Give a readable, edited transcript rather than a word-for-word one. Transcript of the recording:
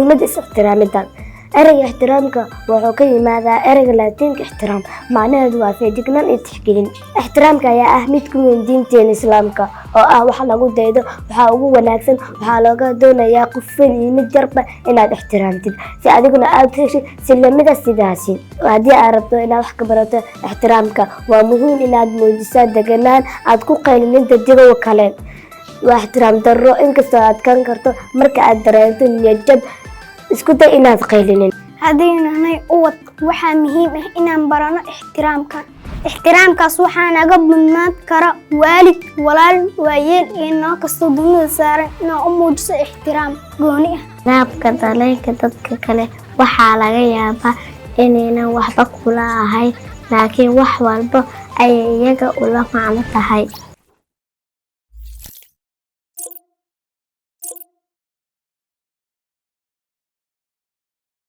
muhiimada is ixtiraamida ereyga ixtiraamka wuxuu ka yimaadaa ereyga laatiinka ixtiraam macnaheedu waa feejignaan iyo tixgelin ixtiraamka ayaa ah mid ku weyn diinteena islaamka oo ah wax lagu daydo waxa ugu wanaagsan waxaa looga doonayaa qof weyn iyo mid yarba inaad ixtiraamtid si adiguna aad heshid silamida sidaasi haddii aad rabto inaad wax ka barato ixtiraamka waa muhiim inaad muujisaa deganaan aad ku qaylinin dadka kale waa ixtiraam darro inkastoo aad kan karto marka aad dareento niyad jab isku day inaad qaylinin haddii nahay uwad waxaa muhiim ah inaan barano ixtiraamkaas waxaa naga mudnaan kara waalid walaal waayeel iyo nooc kasta dunida saaran inaan u muujiso ixtiraam gooni ah naabka dareenka dadka kale waxaa laga yaabaa inaynan waxba kula ahayn laakiin wax walba ay iyaga ula macno tahay